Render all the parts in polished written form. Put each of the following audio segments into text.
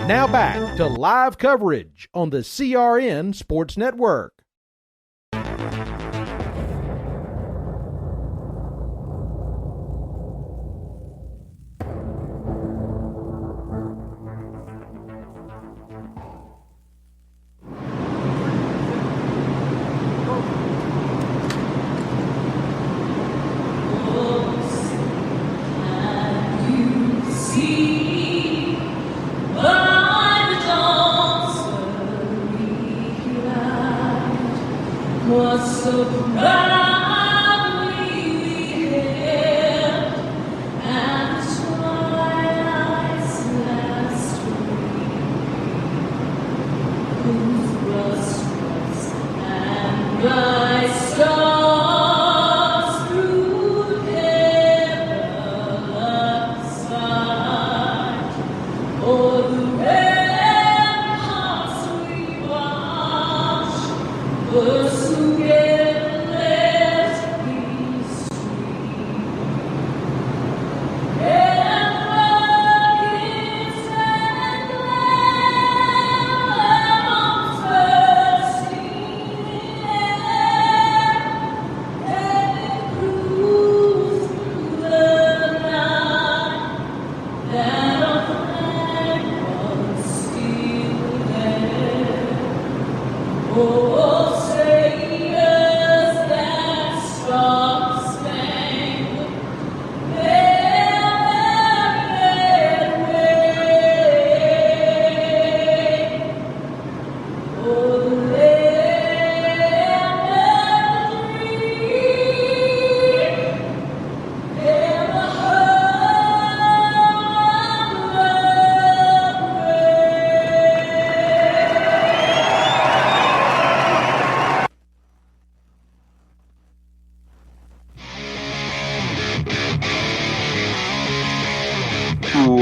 Now back to live coverage on the CRN Sports Network.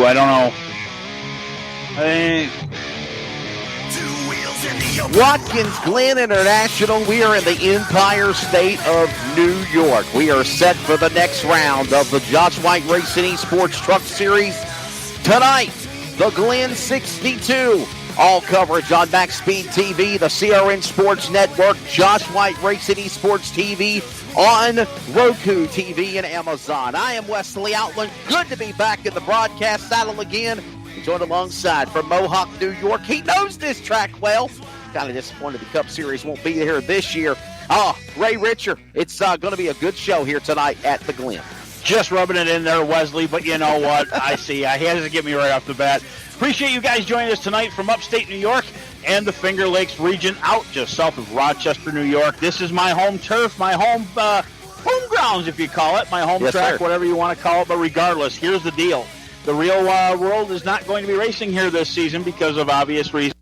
I don't know. Watkins, Glen International. We are in the Empire State of New York. We are set for the next round of the Josh White Racing eSports Truck Series. Tonight, the Glen 62. All coverage on Max Speed TV, the CRN Sports Network, Josh White Racing eSports TV on Roku TV and Amazon. I am Wesley Outland. Good to be back in the broadcast saddle again. Joined alongside from Mohawk, New York. He knows this track well. Kind of disappointed the Cup Series won't be here this year. Ray Richer. It's going to be a good show here tonight at the Glen. Just rubbing it in there, Wesley, but you know what? I see. He has to get me right off the bat. Appreciate you guys joining us tonight from upstate New York and the Finger Lakes region out just south of Rochester, New York. This is my home turf, my home grounds, if you call it, my home track, whatever you want to call it. But regardless, here's the deal. The real world is not going to be racing here this season because of obvious reasons,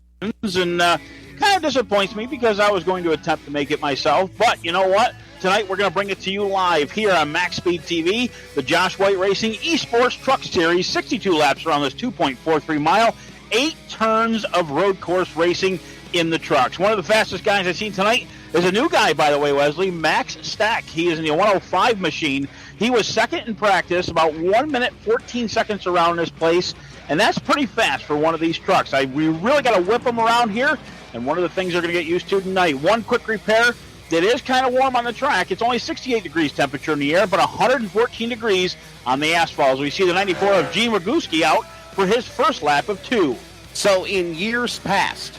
and kind of disappoints me because I was going to attempt to make it myself. But you know what? Tonight we're going to bring it to you live here on Max Speed TV, the Josh White Racing eSports Truck Series, 62 laps around this 2.43 mile, 8 turns of road course racing in the trucks. One of the fastest guys I've seen tonight is a new guy, by the way, Wesley, Max Stack. He is in the 105 machine. He was second in practice, about 1 minute, 14 seconds around this place, and that's pretty fast for one of these trucks. We really got to whip them around here, and one of the things they're going to get used to tonight. One quick repair. It is kind of warm on the track. It's only 68 degrees temperature in the air, but 114 degrees on the asphalt. As we see the 94 of Gene Roguski out for his first lap of 2. So in years past,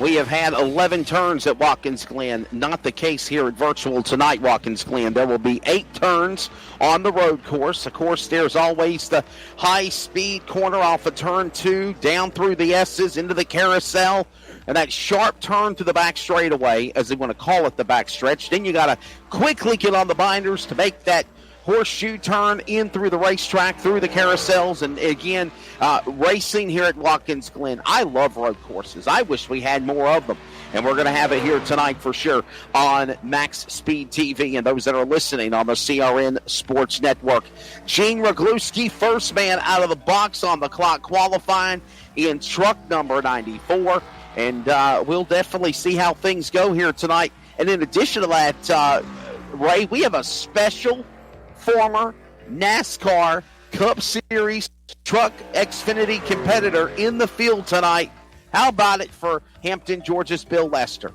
we have had 11 turns at Watkins Glen. Not the case here at Virtual tonight, Watkins Glen. There will be 8 turns on the road course. Of course, there's always the high-speed corner off of turn 2, down through the S's into the carousel, and that sharp turn to the back straightaway, as they want to call it, the back stretch. Then you got to quickly get on the binders to make that horseshoe turn in through the racetrack, through the carousels, and again, racing here at Watkins Glen. I love road courses. I wish we had more of them, and we're going to have it here tonight for sure on Max Speed TV and those that are listening on the CRN Sports Network. Gene Roguski, first man out of the box on the clock, qualifying in truck number 94, and we'll definitely see how things go here tonight. And in addition to that, Ray, we have a special former NASCAR Cup Series truck Xfinity competitor in the field tonight. How about it for Hampton, Georgia's Bill Lester?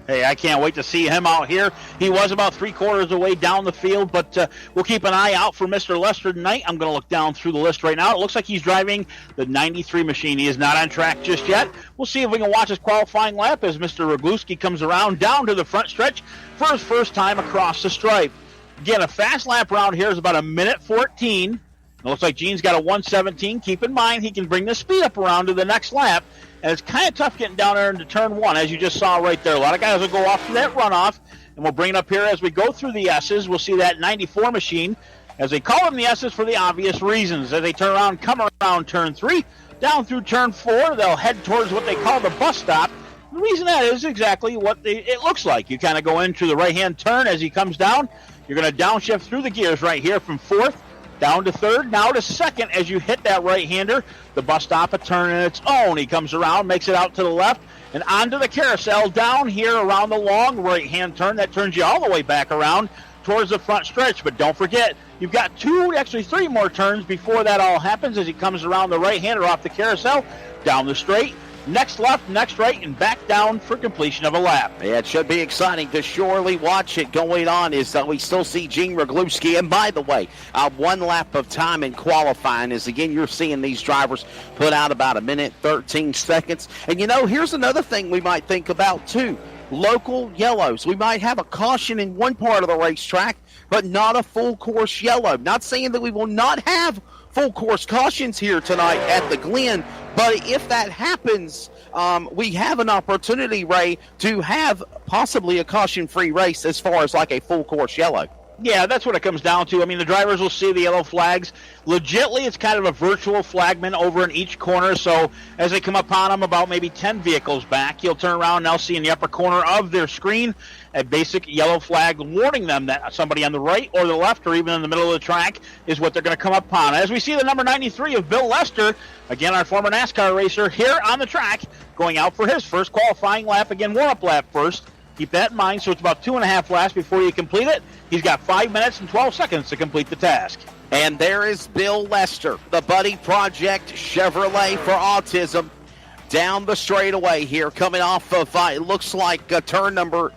Hey, I can't wait to see him out here. He was about 3/4 of the way down the field, but we'll keep an eye out for Mr. Lester tonight. I'm going to look down through the list right now. It looks like he's driving the 93 machine. He is not on track just yet. We'll see if we can watch his qualifying lap as Mr. Rogluski comes around down to the front stretch for his first time across the stripe. Again, a fast lap around here is about 1:14. It looks like Gene's got a 1:17. Keep in mind he can bring the speed up around to the next lap. And it's kind of tough getting down there into turn one, as you just saw right there. A lot of guys will go off to that runoff, and we'll bring it up here as we go through the S's. We'll see that 94 machine, as they call them the S's for the obvious reasons. As they turn around, come around turn 3, down through turn 4, they'll head towards what they call the bus stop. The reason that is exactly what it looks like. You kind of go into the right-hand turn as he comes down. You're going to downshift through the gears right here from 4th down to 3rd, now to 2nd as you hit that right-hander. The bus stop a turn in its own. He comes around, makes it out to the left, and onto the carousel down here around the long right-hand turn. That turns you all the way back around towards the front stretch. But don't forget, you've got 3 more turns before that all happens as he comes around the right-hander off the carousel, down the straight, next left, next right, and back down for completion of a lap. Yeah, it should be exciting to surely watch it going on as we still see Gene Rogluski. And by the way, 1 lap of time in qualifying is, again, you're seeing these drivers put out about 1:13. And, here's another thing we might think about, too. Local yellows. We might have a caution in one part of the racetrack, but not a full course yellow. Not saying that we will not have full course cautions here tonight at the Glen, but if that happens, we have an opportunity, Ray, to have possibly a caution-free race as far as like a full course yellow. Yeah, that's what it comes down to. I mean, the drivers will see the yellow flags. Legitly, it's kind of a virtual flagman over in each corner. So as they come upon them about maybe 10 vehicles back, you'll turn around and they'll see in the upper corner of their screen a basic yellow flag warning them that somebody on the right or the left or even in the middle of the track is what they're going to come upon. As we see the number 93 of Bill Lester, again, our former NASCAR racer here on the track, going out for his first qualifying lap. Again, warm-up lap first. Keep that in mind. So it's about 2.5 laps before you complete it. He's got 5 minutes and 12 seconds to complete the task. And there is Bill Lester, the Buddy Project Chevrolet for Autism, down the straightaway here, coming off of, it looks like turn number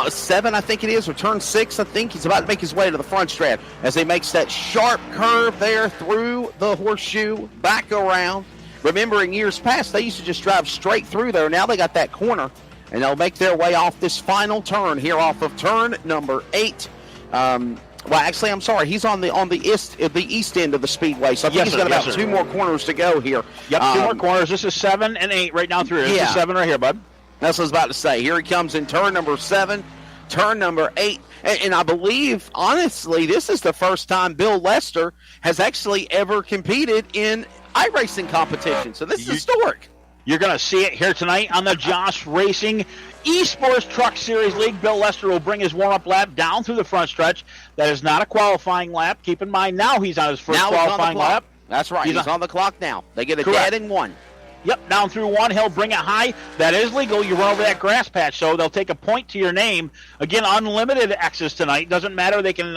7, I think it is, or turn 6, I think. He's about to make his way to the front stretch as he makes that sharp curve there through the horseshoe, back around. Remember, in years past, they used to just drive straight through there. Now they got that corner, and they'll make their way off this final turn here off of turn number 8. Well, actually, I'm sorry. He's on the east end of the speedway, so I think he's got about 2 more corners to go here. Yep, 2 more corners. This is 7 and 8 right down through here. This is 7 right here, bud. That's what I was about to say. Here he comes in turn number 7, turn number 8. And I believe, honestly, this is the first time Bill Lester has actually ever competed in iRacing competition. So this is historic. You're going to see it here tonight on the Josh Racing eSports Truck Series League. Bill Lester will bring his warm-up lap down through the front stretch. That is not a qualifying lap. Keep in mind, now he's on his first qualifying lap. That's right. He's on the clock now. They get a Correct. dead in 1. Yep, down through 1. He'll bring it high. That is legal. You run over that grass patch, so they'll take a point to your name. Again, unlimited X's tonight. Doesn't matter. They can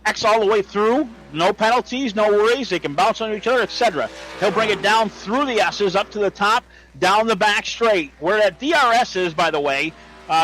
X all the way through. No penalties, no worries. They can bounce on each other, etc. He'll bring it down through the S's, up to the top, down the back straight. Where that DRS is, by the way,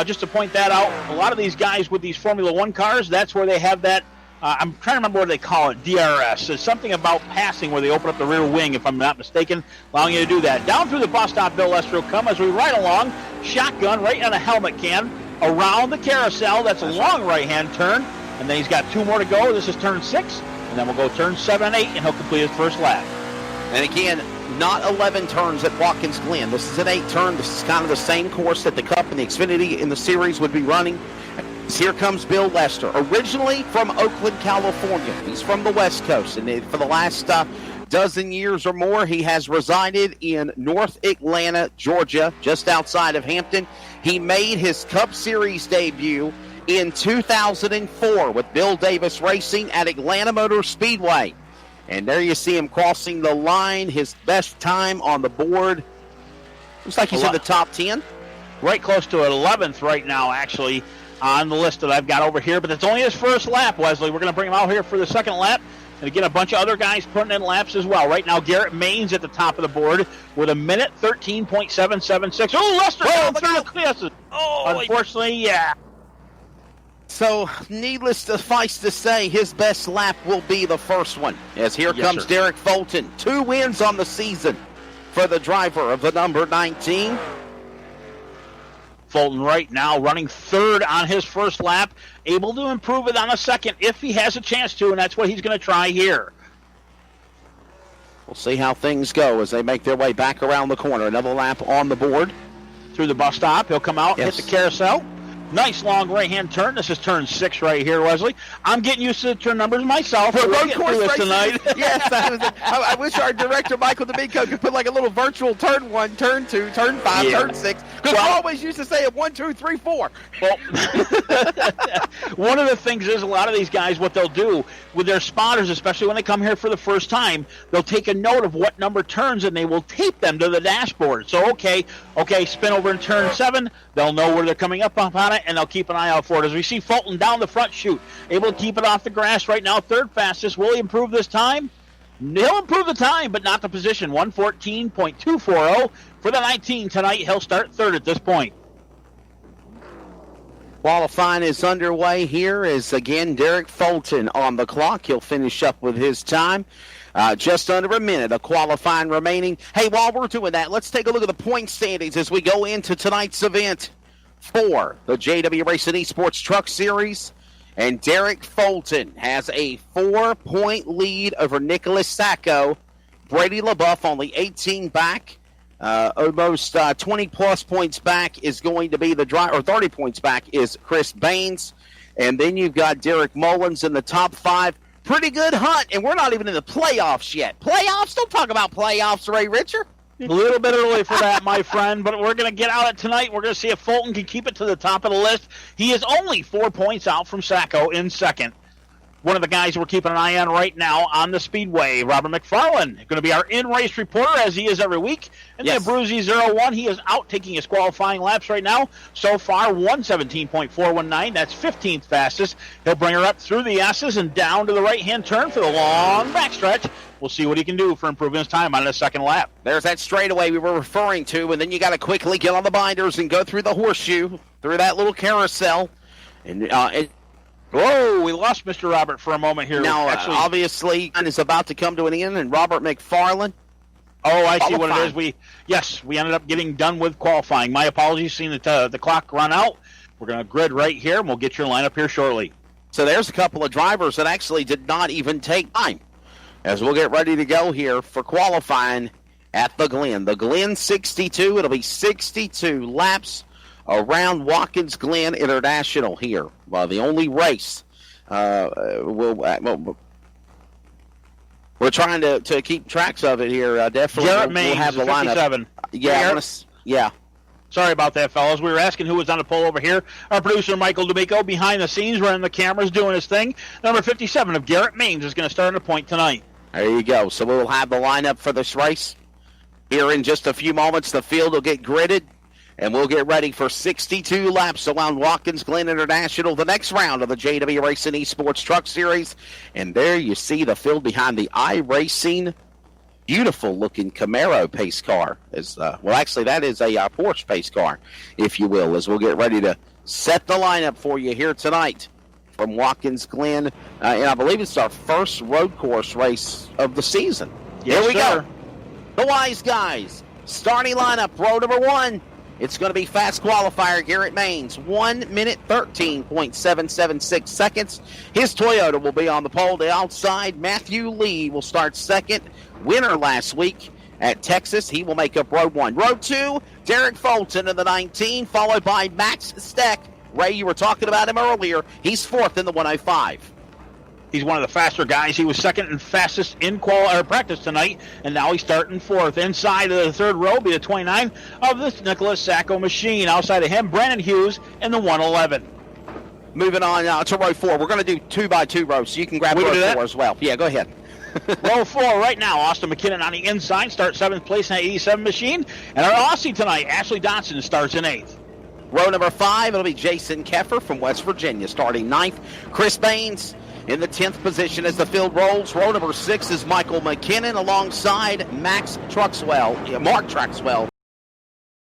just to point that out, a lot of these guys with these Formula 1 cars, that's where they have that. I'm trying to remember what they call it, DRS. It's something about passing where they open up the rear wing, if I'm not mistaken, allowing you to do that. Down through the bus stop, Bill Lester will come as we ride along. Shotgun right on a helmet can. Around the carousel, that's a long right-hand turn. And then he's got 2 more to go. This is turn 6. And then we'll go turn 7 and 8, and he'll complete his first lap. And again, not 11 turns at Watkins Glen. This is an 8 turn. This is kind of the same course that the Cup and the Xfinity in the series would be running. Here comes Bill Lester, originally from Oakland, California. He's from the West Coast, and for the last dozen years or more, he has resided in North Atlanta, Georgia, just outside of Hampton. He made his Cup Series debut in 2004 with Bill Davis Racing at Atlanta Motor Speedway. And there you see him crossing the line, his best time on the board. Looks like he's in the top 10. Right close to 11th right now, actually, on the list that I've got over here. But it's only his first lap, Wesley. We're going to bring him out here for the second lap. And again, a bunch of other guys putting in laps as well. Right now, Garrett Maines at the top of the board with a minute 13.776. Oh, Lester down through the classes. Oh, unfortunately, yeah. So, needless to say, his best lap will be the first one. As here comes Derek Fulton. 2 wins on the season for the driver of the number 19. Fulton right now running third on his first lap, able to improve it on a second if he has a chance to, and that's what he's going to try here. We'll see how things go as they make their way back around the corner. Another lap on the board. Through the bus stop, he'll come out, hit the carousel. Nice long right-hand turn. This is turn 6 right here, Wesley. I'm getting used to the turn numbers myself. For road course this tonight. Yes, I wish our director, Michael D'Amico, could put like a little virtual turn 1, turn 2, turn 5, turn 6. Because we always used to say it 1, 2, 3, 4. Well, one of the things is a lot of these guys, what they'll do with their spotters, especially when they come here for the first time, they'll take a note of what number turns and they will tape them to the dashboard. So, okay, spin over in turn 7. They'll know where they're coming up on it, and they'll keep an eye out for it. As we see Fulton down the front chute, able to keep it off the grass right now, third fastest. Will he improve this time? He'll improve the time, but not the position. 1:14.240 for the 19 tonight. He'll start third at this point. Qualifying is underway here as, again, Derek Fulton on the clock. He'll finish up with his time. Just under a minute of qualifying remaining. Hey, while we're doing that, let's take a look at the point standings as we go into tonight's event for the JW Racing eSports Truck Series. And Derek Fulton has a 4-point lead over Nicholas Sacco. Brady LaBeouf only 18 back. Almost 20-plus points back is going to be the driver, or 30 points back is Chris Baines. And then you've got Derek Mullins in the top 5. Pretty good hunt, and we're not even in the playoffs yet. Playoffs? Don't talk about playoffs, Ray Richard. A little bit early for that, my friend, but we're going to get out it tonight. We're going to see if Fulton can keep it to the top of the list. He is only 4 points out from Sacco in second. One of the guys we're keeping an eye on right now on the Speedway, Robert McFarland, going to be our in-race reporter as he is every week. And then Bruzy 01, he is out taking his qualifying laps right now. So far, 1:17.419. That's 15th fastest. He'll bring her up through the S's and down to the right-hand turn for the long backstretch. We'll see what he can do for improving his time on his second lap. There's that straightaway we were referring to, and then you got to quickly get on the binders and go through the horseshoe, through that little carousel. And whoa, we lost Mr. Robert for a moment here. Now, obviously, is about to come to an end, and Robert McFarland. Oh, I see what it is. We ended up getting done with qualifying. My apologies, seeing the clock run out. We're going to grid right here, and we'll get your lineup here shortly. So there's a couple of drivers that actually did not even take time, as we'll get ready to go here for qualifying at the Glen. The Glen 62, it'll be 62 laps around Watkins Glen International here. The only race we're trying to keep tracks of it here. Definitely, Garrett Maines, we'll have the 57. lineup. Yeah. Sorry about that, fellas. We were asking who was on the pole over here. Our producer, Michael D'Amico, behind the scenes, running the cameras, doing his thing. Number 57 of Garrett Maines is going to start on the point tonight. There you go. So we'll have the lineup for this race. Here in just a few moments, the field will get gridded, and we'll get ready for 62 laps around Watkins Glen International, the next round of the JW Racing eSports Truck Series. And there you see the field behind the iRacing beautiful-looking Camaro pace car. Actually, that is a Porsche pace car, if you will, as we'll get ready to set the lineup for you here tonight from Watkins Glen. And I believe it's our first road course race of the season. Yes, here we sir. go. The Wise Guys. Starting lineup, row number 1. It's going to be fast qualifier Garrett Maines, 1 minute 13.776 seconds. His Toyota will be on the pole. The outside, Matthew Lee will start second. Winner last week at Texas. He will make up row 1. Row 2, Derek Fulton in the 19, followed by Max Steck. Ray, you were talking about him earlier. He's fourth in the 105. He's one of the faster guys. He was second and fastest in practice tonight, and now he's starting fourth. Inside of the third row be the 29 of this Nicholas Sacco machine. Outside of him, Brandon Hughes in the 111. Moving on to row 4. We're going to do 2x2 rows, so you can grab row 4 as well. Yeah, go ahead. Row 4 right now. Austin McKinnon on the inside starts 7th place in that 87 machine. And our Aussie tonight, Ashley Dotson, starts in 8th. Row number 5, it'll be Jason Keffer from West Virginia starting 9th. Chris Baines In the 10th position as the field rolls, row number 6 is Michael McKinnon alongside Mark Truxwell.